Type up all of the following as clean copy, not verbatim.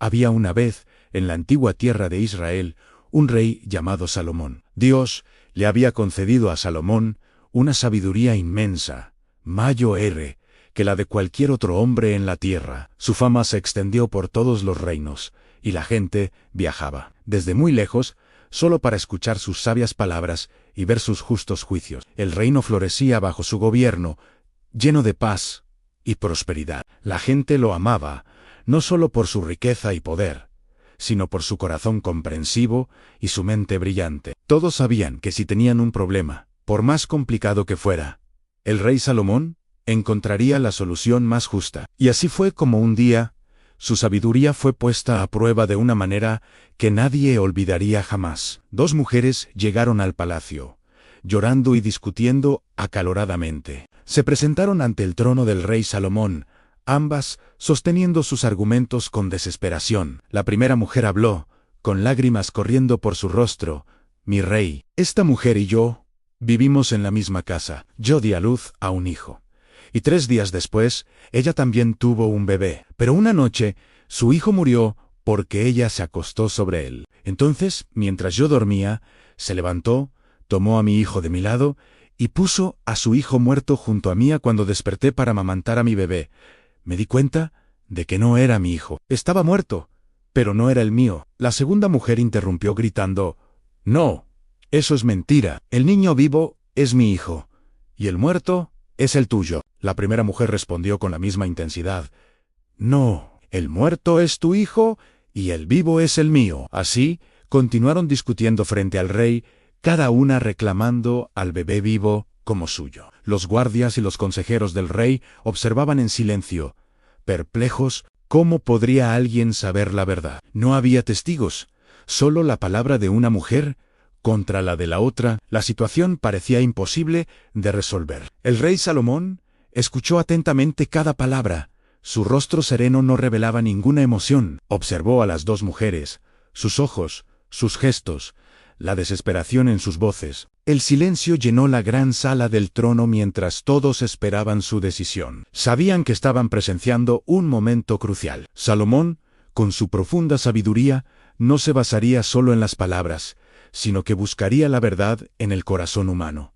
Había una vez, en la antigua tierra de Israel, un rey llamado Salomón. Dios le había concedido a Salomón una sabiduría inmensa, mayor que la de cualquier otro hombre en la tierra. Su fama se extendió por todos los reinos, y la gente viajaba desde muy lejos, solo para escuchar sus sabias palabras y ver sus justos juicios. El reino florecía bajo su gobierno, lleno de paz y prosperidad. La gente lo amaba, no solo por su riqueza y poder, sino por su corazón comprensivo y su mente brillante. Todos sabían que si tenían un problema, por más complicado que fuera, el rey Salomón encontraría la solución más justa. Y así fue como un día, su sabiduría fue puesta a prueba de una manera que nadie olvidaría jamás. Dos mujeres llegaron al palacio, llorando y discutiendo acaloradamente. Se presentaron ante el trono del rey Salomón, ambas sosteniendo sus argumentos con desesperación. La primera mujer habló, con lágrimas corriendo por su rostro: «Mi rey, esta mujer y yo vivimos en la misma casa. Yo di a luz a un hijo. Y 3 días después, ella también tuvo un bebé. Pero una noche, su hijo murió porque ella se acostó sobre él. Entonces, mientras yo dormía, se levantó, tomó a mi hijo de mi lado y puso a su hijo muerto junto a mí. Cuando desperté para amamantar a mi bebé, me di cuenta de que no era mi hijo. Estaba muerto, pero no era el mío». La segunda mujer interrumpió gritando: «No, eso es mentira. El niño vivo es mi hijo, y el muerto es el tuyo». La primera mujer respondió con la misma intensidad: «No, el muerto es tu hijo y el vivo es el mío». Así, continuaron discutiendo frente al rey, cada una reclamando al bebé vivo como suyo. Los guardias y los consejeros del rey observaban en silencio, perplejos. ¿Cómo podría alguien saber la verdad? No había testigos, solo la palabra de una mujer contra la de la otra. La situación parecía imposible de resolver. El rey Salomón escuchó atentamente cada palabra. Su rostro sereno no revelaba ninguna emoción. Observó a las dos mujeres, sus ojos, sus gestos, la desesperación en sus voces. El silencio llenó la gran sala del trono mientras todos esperaban su decisión. Sabían que estaban presenciando un momento crucial. Salomón, con su profunda sabiduría, no se basaría solo en las palabras, sino que buscaría la verdad en el corazón humano.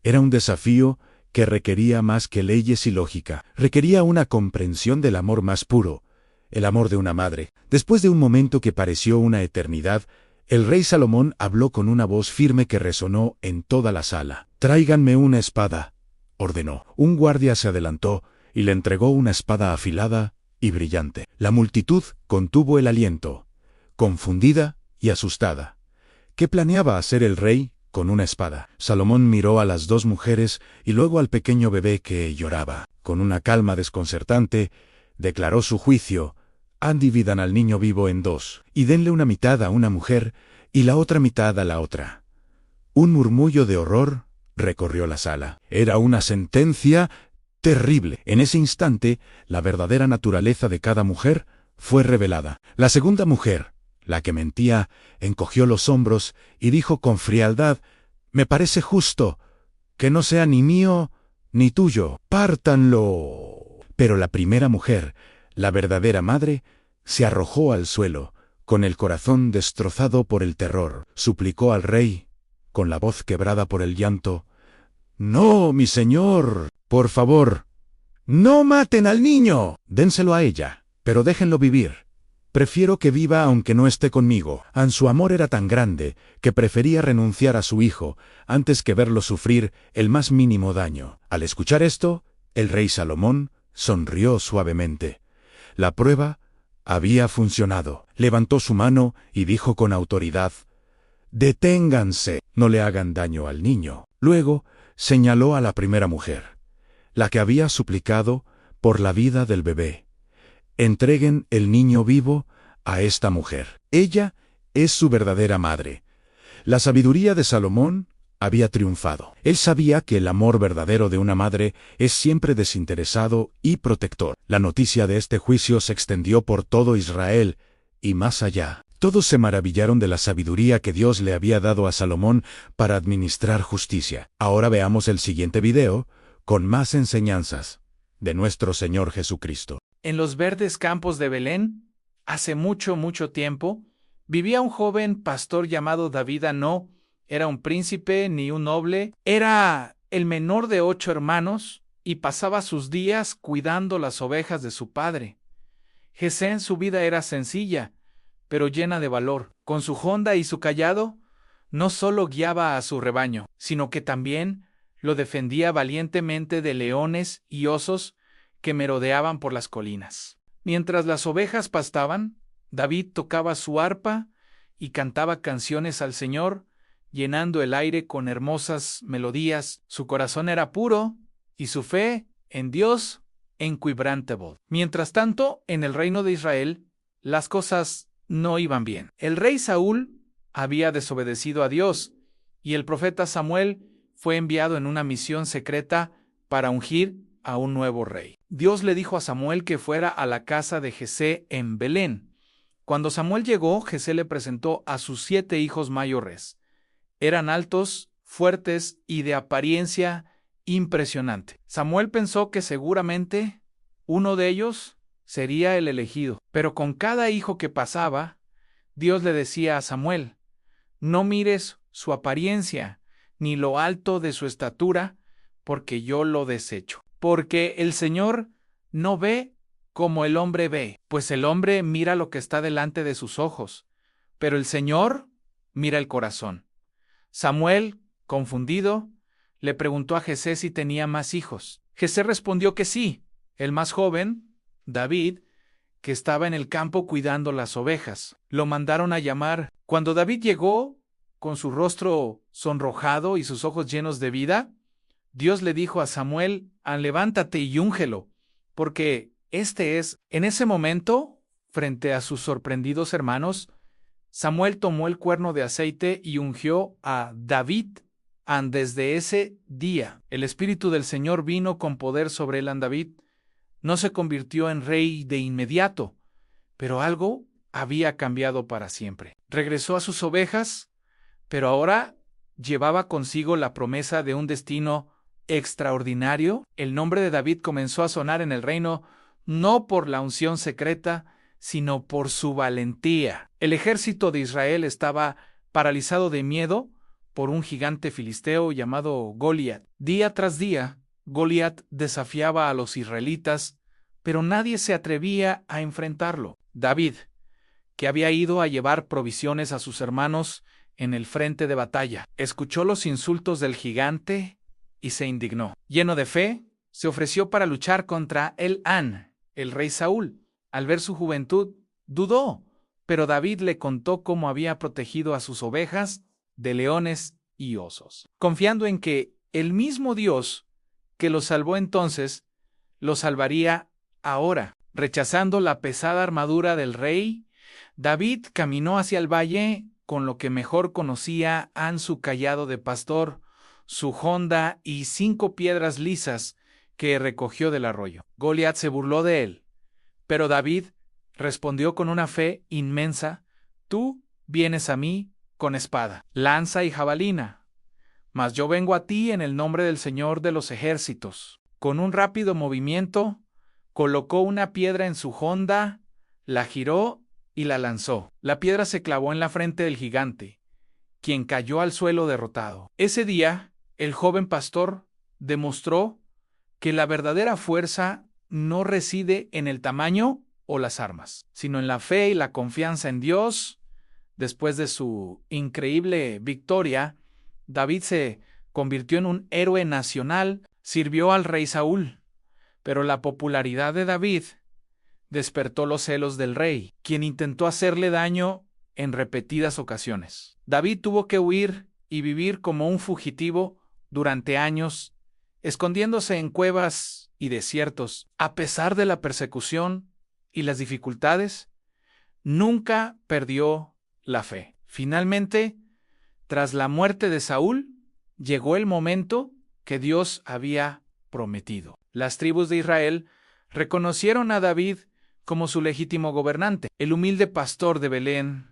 Era un desafío que requería más que leyes y lógica. Requería una comprensión del amor más puro, el amor de una madre. Después de un momento que pareció una eternidad, el rey Salomón habló con una voz firme que resonó en toda la sala. «Tráiganme una espada», ordenó. Un guardia se adelantó y le entregó una espada afilada y brillante. La multitud contuvo el aliento, confundida y asustada. ¿Qué planeaba hacer el rey con una espada? Salomón miró a las dos mujeres y luego al pequeño bebé que lloraba. Con una calma desconcertante, declaró su juicio: «Dividan al niño vivo en 2, y denle una mitad a una mujer y la otra mitad a la otra». Un murmullo de horror recorrió la sala. Era una sentencia terrible. En ese instante, la verdadera naturaleza de cada mujer fue revelada. La segunda mujer, la que mentía, encogió los hombros y dijo con frialdad: «Me parece justo que no sea ni mío ni tuyo. Pártanlo». Pero la primera mujer, la verdadera madre, se arrojó al suelo, con el corazón destrozado por el terror. Suplicó al rey, con la voz quebrada por el llanto: «No, mi señor, por favor, no maten al niño. Dénselo a ella, pero déjenlo vivir. Prefiero que viva aunque no esté conmigo». Su amor era tan grande que prefería renunciar a su hijo antes que verlo sufrir el más mínimo daño. Al escuchar esto, el rey Salomón sonrió suavemente. La prueba había funcionado. Levantó su mano y dijo con autoridad: «Deténganse, no le hagan daño al niño». Luego señaló a la primera mujer, la que había suplicado por la vida del bebé: «Entreguen el niño vivo a esta mujer. Ella es su verdadera madre». La sabiduría de Salomón había triunfado. Él sabía que el amor verdadero de una madre es siempre desinteresado y protector. La noticia de este juicio se extendió por todo Israel y más allá. Todos se maravillaron de la sabiduría que Dios le había dado a Salomón para administrar justicia. Ahora veamos el siguiente video, con más enseñanzas de nuestro Señor Jesucristo. En los verdes campos de Belén, Hace mucho tiempo, vivía un joven pastor llamado David. No era un príncipe ni un noble, era el menor de 8 hermanos y pasaba sus días cuidando las ovejas de su padre. Jesé en su vida era sencilla, pero llena de valor. Con su honda y su cayado, no solo guiaba a su rebaño, sino que también lo defendía valientemente de leones y osos que merodeaban por las colinas. Mientras las ovejas pastaban, David tocaba su arpa y cantaba canciones al Señor, llenando el aire con hermosas melodías. Su corazón era puro y su fe en Dios inquebrantable. Mientras tanto, en el reino de Israel, las cosas no iban bien. El rey Saúl había desobedecido a Dios, y el profeta Samuel fue enviado en una misión secreta para ungir a un nuevo rey. Dios le dijo a Samuel que fuera a la casa de Jesé en Belén. Cuando Samuel llegó, Jesé le presentó a sus 7 hijos mayores. Eran altos, fuertes y de apariencia impresionante. Samuel pensó que seguramente uno de ellos sería el elegido, pero con cada hijo que pasaba, Dios le decía a Samuel: no mires su apariencia, ni lo alto de su estatura, porque yo lo desecho. Porque el Señor no ve como el hombre ve, pues el hombre mira lo que está delante de sus ojos, pero el Señor mira el corazón. Samuel, confundido, le preguntó a Jesé si tenía más hijos. Jesé respondió que sí. El más joven, David, que estaba en el campo cuidando las ovejas. Lo mandaron a llamar. Cuando David llegó, con su rostro sonrojado y sus ojos llenos de vida, Dios le dijo a Samuel: levántate y úngelo, porque este es. En ese momento, frente a sus sorprendidos hermanos, Samuel tomó el cuerno de aceite y ungió a David. Desde ese día, el Espíritu del Señor vino con poder sobre él. David no se convirtió en rey de inmediato, pero algo había cambiado para siempre. Regresó a sus ovejas, pero ahora llevaba consigo la promesa de un destino extraordinario. El nombre de David comenzó a sonar en el reino no por la unción secreta, sino por su valentía. El ejército de Israel estaba paralizado de miedo por un gigante filisteo llamado Goliat. Día tras día, Goliat desafiaba a los israelitas, pero nadie se atrevía a enfrentarlo. David, que había ido a llevar provisiones a sus hermanos en el frente de batalla, escuchó los insultos del gigante y se indignó. Lleno de fe, se ofreció para luchar contra el rey Saúl. Al ver su juventud, dudó, pero David le contó cómo había protegido a sus ovejas de leones y osos, confiando en que el mismo Dios que lo salvó entonces, lo salvaría ahora. Rechazando la pesada armadura del rey, David caminó hacia el valle con lo que mejor conocía: su cayado de pastor, su honda y 5 piedras lisas que recogió del arroyo. Goliat se burló de él, pero David respondió con una fe inmensa: tú vienes a mí con espada, lanza y jabalina, mas yo vengo a ti en el nombre del Señor de los ejércitos. Con un rápido movimiento, colocó una piedra en su honda, la giró y la lanzó. La piedra se clavó en la frente del gigante, quien cayó al suelo derrotado. Ese día, el joven pastor demostró que la verdadera fuerza no reside en el tamaño o las armas, sino en la fe y la confianza en Dios. Después de su increíble victoria, David se convirtió en un héroe nacional, sirvió al rey Saúl, pero la popularidad de David despertó los celos del rey, quien intentó hacerle daño en repetidas ocasiones. David tuvo que huir y vivir como un fugitivo durante años, escondiéndose en cuevas y desiertos. A pesar de la persecución y las dificultades, nunca perdió la fe. Finalmente, tras la muerte de Saúl, llegó el momento que Dios había prometido. Las tribus de Israel reconocieron a David como su legítimo gobernante. El humilde pastor de Belén,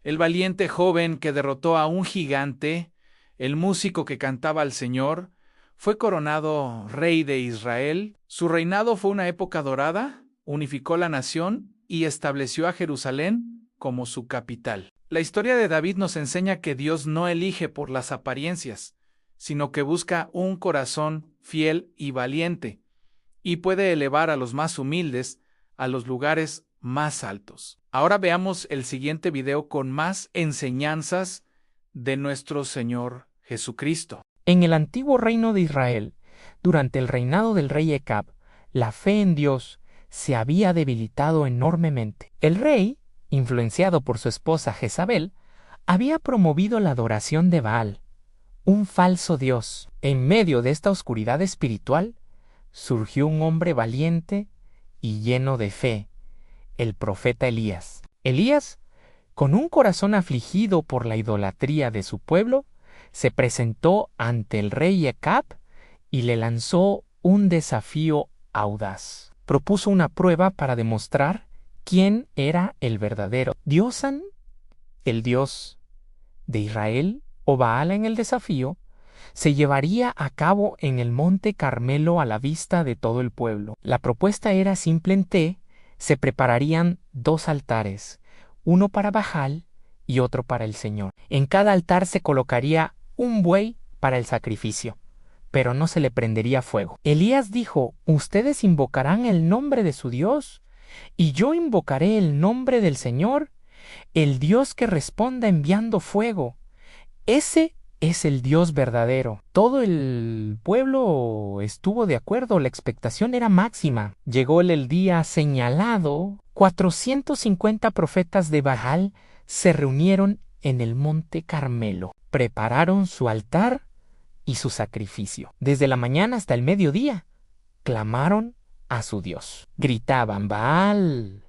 el valiente joven que derrotó a un gigante, el músico que cantaba al Señor, fue coronado rey de Israel. Su reinado fue una época dorada, unificó la nación y estableció a Jerusalén como su capital. La historia de David nos enseña que Dios no elige por las apariencias, sino que busca un corazón fiel y valiente, y puede elevar a los más humildes a los lugares más altos. Ahora veamos el siguiente video con más enseñanzas de nuestro Señor Jesucristo. En el antiguo reino de Israel, durante el reinado del rey Acab, la fe en Dios se había debilitado enormemente. El rey, influenciado por su esposa Jezabel, había promovido la adoración de Baal, un falso dios. En medio de esta oscuridad espiritual, surgió un hombre valiente y lleno de fe, el profeta Elías. Elías, con un corazón afligido por la idolatría de su pueblo, se presentó ante el rey Acab y le lanzó un desafío audaz. Propuso una prueba para demostrar quién era el verdadero Diosan, el Dios de Israel, o Baal en el desafío, se llevaría a cabo en el monte Carmelo a la vista de todo el pueblo. La propuesta era simplemente: se prepararían 2 altares, uno para Baal y otro para el Señor. En cada altar se colocaría un buey para el sacrificio, pero no se le prendería fuego. Elías dijo: ustedes invocarán el nombre de su Dios, y yo invocaré el nombre del Señor, el Dios que responda enviando fuego. Ese es el Dios verdadero. Todo el pueblo estuvo de acuerdo, la expectación era máxima. Llegó el día señalado. 450 profetas de Baal se reunieron en el monte Carmelo. Prepararon su altar y su sacrificio. Desde la mañana hasta el mediodía, clamaron a su Dios. Gritaban: Baal,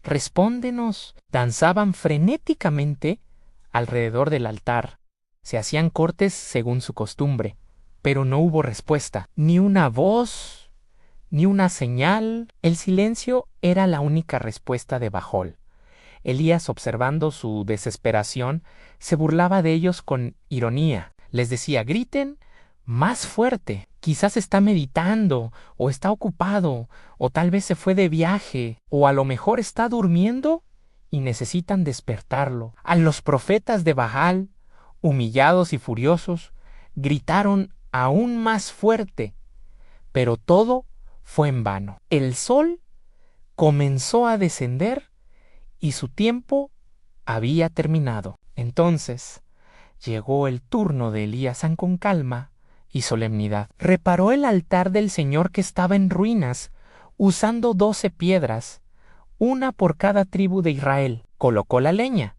respóndenos. Danzaban frenéticamente alrededor del altar. Se hacían cortes según su costumbre, pero no hubo respuesta. Ni una voz, ni una señal. El silencio era la única respuesta de Baal. Elías, observando su desesperación, se burlaba de ellos con ironía. Les decía: griten más fuerte. Quizás está meditando, o está ocupado, o tal vez se fue de viaje, o a lo mejor está durmiendo y necesitan despertarlo. A los profetas de Baal, humillados y furiosos, gritaron aún más fuerte, pero todo fue en vano. El sol comenzó a descender y su tiempo había terminado. Entonces llegó el turno de Elías con calma y solemnidad. Reparó el altar del Señor que estaba en ruinas, usando 12 piedras, una por cada tribu de Israel. Colocó la leña,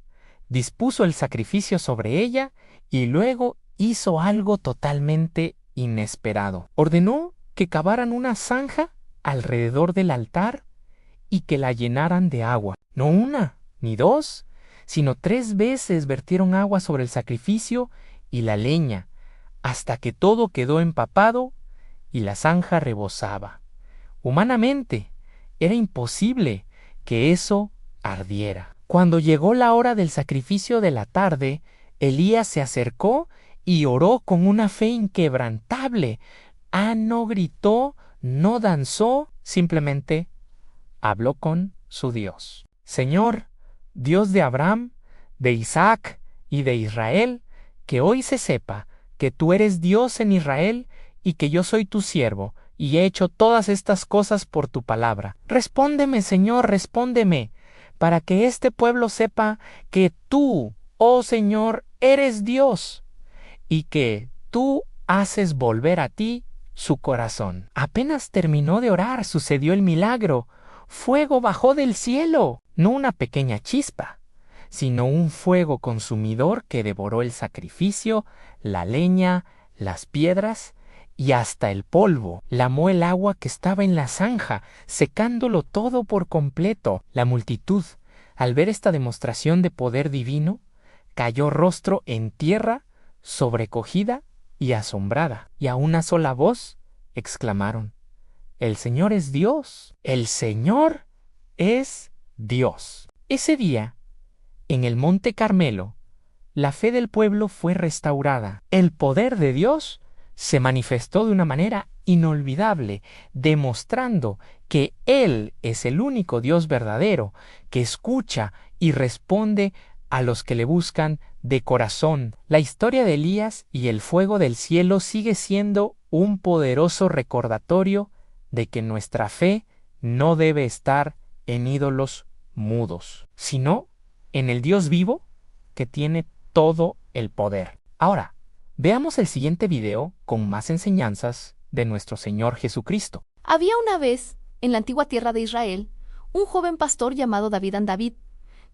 dispuso el sacrificio sobre ella y luego hizo algo totalmente inesperado. Ordenó que cavaran una zanja alrededor del altar y que la llenaran de agua. No una ni 2, sino 3 veces vertieron agua sobre el sacrificio y la leña, hasta que todo quedó empapado y la zanja rebosaba. Humanamente, era imposible que eso ardiera. Cuando llegó la hora del sacrificio de la tarde, Elías se acercó y oró con una fe inquebrantable. No gritó, no danzó, simplemente habló con su Dios. Señor, Dios de Abraham, de Isaac y de Israel, que hoy se sepa que tú eres Dios en Israel y que yo soy tu siervo, y he hecho todas estas cosas por tu palabra. Respóndeme, Señor, respóndeme, para que este pueblo sepa que tú, oh Señor, eres Dios, y que tú haces volver a ti su corazón. Apenas terminó de orar, sucedió el milagro. Fuego bajó del cielo, no una pequeña chispa, sino un fuego consumidor que devoró el sacrificio, la leña, las piedras y hasta el polvo. Lamó el agua que estaba en la zanja, secándolo todo por completo. La multitud, al ver esta demostración de poder divino, cayó rostro en tierra, sobrecogida y asombrada, y a una sola voz exclamaron: El Señor es Dios, el Señor es Dios. Ese día, en el monte Carmelo, la fe del pueblo fue restaurada. El poder de Dios se manifestó de una manera inolvidable, demostrando que Él es el único Dios verdadero que escucha y responde a los que le buscan de corazón. La historia de Elías y el fuego del cielo sigue siendo un poderoso recordatorio de que nuestra fe no debe estar en ídolos mudos, sino en el Dios vivo que tiene todo el poder. Ahora, veamos el siguiente video con más enseñanzas de nuestro Señor Jesucristo. Había una vez, en la antigua tierra de Israel, un joven pastor llamado David.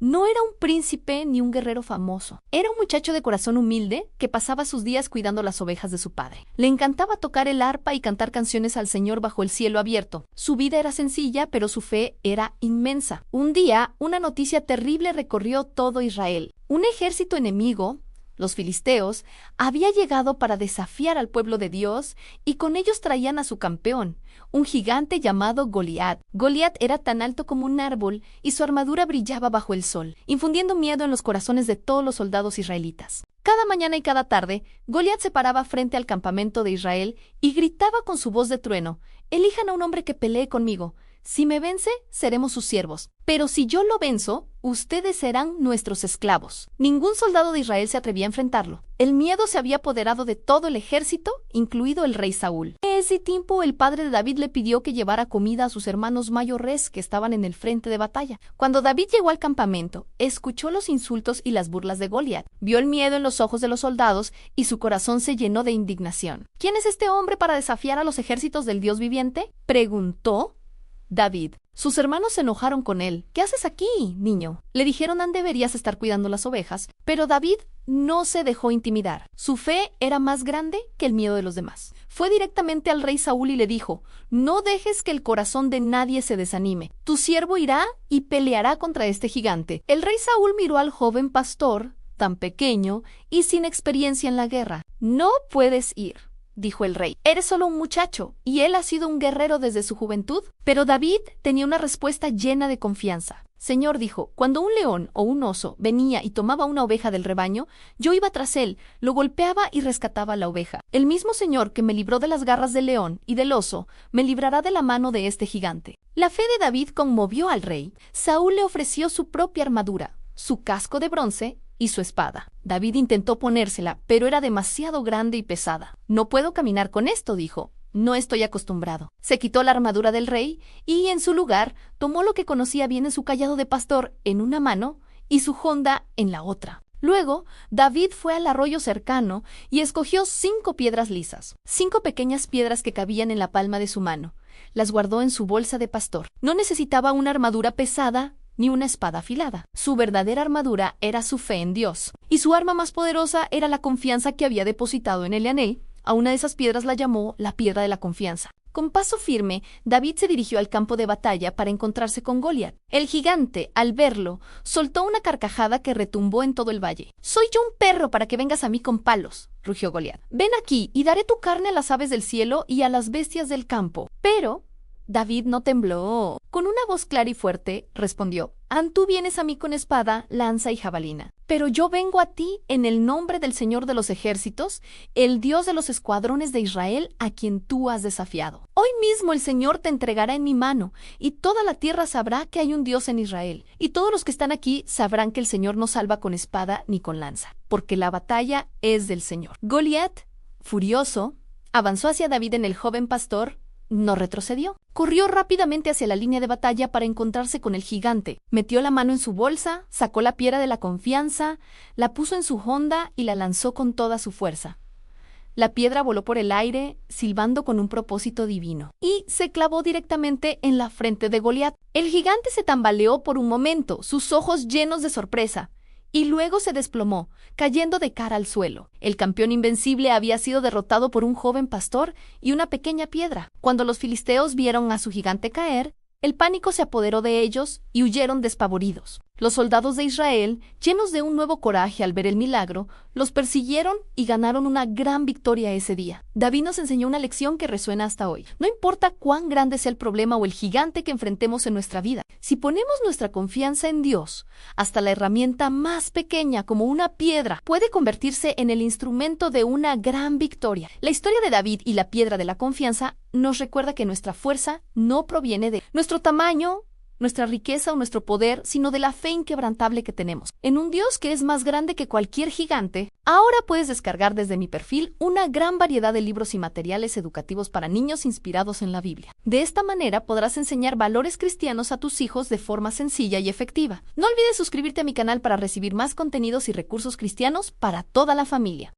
No era un príncipe ni un guerrero famoso. Era un muchacho de corazón humilde que pasaba sus días cuidando las ovejas de su padre. Le encantaba tocar el arpa y cantar canciones al Señor bajo el cielo abierto. Su vida era sencilla, pero su fe era inmensa. Un día, una noticia terrible recorrió todo Israel. Un ejército enemigo, los filisteos, había llegado para desafiar al pueblo de Dios y con ellos traían a su campeón, un gigante llamado Goliat. Goliat era tan alto como un árbol y su armadura brillaba bajo el sol, infundiendo miedo en los corazones de todos los soldados israelitas. Cada mañana y cada tarde, Goliat se paraba frente al campamento de Israel y gritaba con su voz de trueno: «Elijan a un hombre que pelee conmigo. Si me vence, seremos sus siervos. Pero si yo lo venzo, ustedes serán nuestros esclavos». Ningún soldado de Israel se atrevía a enfrentarlo. El miedo se había apoderado de todo el ejército, incluido el rey Saúl. En ese tiempo, el padre de David le pidió que llevara comida a sus hermanos mayores que estaban en el frente de batalla. Cuando David llegó al campamento, escuchó los insultos y las burlas de Goliat. Vio el miedo en los ojos de los soldados y su corazón se llenó de indignación. «¿Quién es este hombre para desafiar a los ejércitos del Dios viviente?», preguntó David. Sus hermanos se enojaron con él. «¿Qué haces aquí, niño?», le dijeron. «Deberías estar cuidando las ovejas». Pero David no se dejó intimidar. Su fe era más grande que el miedo de los demás. Fue directamente al rey Saúl y le dijo: «No dejes que el corazón de nadie se desanime. Tu siervo irá y peleará contra este gigante». El rey Saúl miró al joven pastor, tan pequeño y sin experiencia en la guerra. «No puedes ir», dijo el rey. «Eres solo un muchacho, y él ha sido un guerrero desde su juventud». Pero David tenía una respuesta llena de confianza. «Señor», dijo, «cuando un león o un oso venía y tomaba una oveja del rebaño, yo iba tras él, lo golpeaba y rescataba la oveja. El mismo Señor que me libró de las garras del león y del oso, me librará de la mano de este gigante». La fe de David conmovió al rey. Saúl le ofreció su propia armadura, su casco de bronce y su espada. David intentó ponérsela, pero era demasiado grande y pesada. «No puedo caminar con esto», dijo. «No estoy acostumbrado». Se quitó la armadura del rey y, en su lugar, tomó lo que conocía bien en su cayado de pastor en una mano y su honda en la otra. Luego, David fue al arroyo cercano y escogió 5 piedras lisas, 5 pequeñas piedras que cabían en la palma de su mano. Las guardó en su bolsa de pastor. No necesitaba una armadura pesada ni una espada afilada. Su verdadera armadura era su fe en Dios, y su arma más poderosa era la confianza que había depositado en Eliané. A una de esas piedras la llamó la piedra de la confianza. Con paso firme, David se dirigió al campo de batalla para encontrarse con Goliat. El gigante, al verlo, soltó una carcajada que retumbó en todo el valle. «¿Soy yo un perro para que vengas a mí con palos?», rugió Goliat. «Ven aquí y daré tu carne a las aves del cielo y a las bestias del campo». Pero David no tembló. Con una voz clara y fuerte, respondió: «Tú vienes a mí con espada, lanza y jabalina, pero yo vengo a ti en el nombre del Señor de los ejércitos, el Dios de los escuadrones de Israel, a quien tú has desafiado. Hoy mismo el Señor te entregará en mi mano, y toda la tierra sabrá que hay un Dios en Israel, y todos los que están aquí sabrán que el Señor no salva con espada ni con lanza, porque la batalla es del Señor». Goliat, furioso, avanzó hacia David. El joven pastor no retrocedió. Corrió rápidamente hacia la línea de batalla para encontrarse con el gigante. Metió la mano en su bolsa, sacó la piedra de la confianza, la puso en su honda y la lanzó con toda su fuerza. La piedra voló por el aire, silbando con un propósito divino, y se clavó directamente en la frente de Goliat. El gigante se tambaleó por un momento, sus ojos llenos de sorpresa, y luego se desplomó, cayendo de cara al suelo. El campeón invencible había sido derrotado por un joven pastor y una pequeña piedra. Cuando los filisteos vieron a su gigante caer, el pánico se apoderó de ellos y huyeron despavoridos. Los soldados de Israel, llenos de un nuevo coraje al ver el milagro, los persiguieron y ganaron una gran victoria ese día. David nos enseñó una lección que resuena hasta hoy. No importa cuán grande sea el problema o el gigante que enfrentemos en nuestra vida, si ponemos nuestra confianza en Dios, hasta la herramienta más pequeña como una piedra puede convertirse en el instrumento de una gran victoria. La historia de David y la piedra de la confianza nos recuerda que nuestra fuerza no proviene de nuestro tamaño, nuestra riqueza o nuestro poder, sino de la fe inquebrantable que tenemos en un Dios que es más grande que cualquier gigante. Ahora puedes descargar desde mi perfil una gran variedad de libros y materiales educativos para niños inspirados en la Biblia. De esta manera podrás enseñar valores cristianos a tus hijos de forma sencilla y efectiva. No olvides suscribirte a mi canal para recibir más contenidos y recursos cristianos para toda la familia.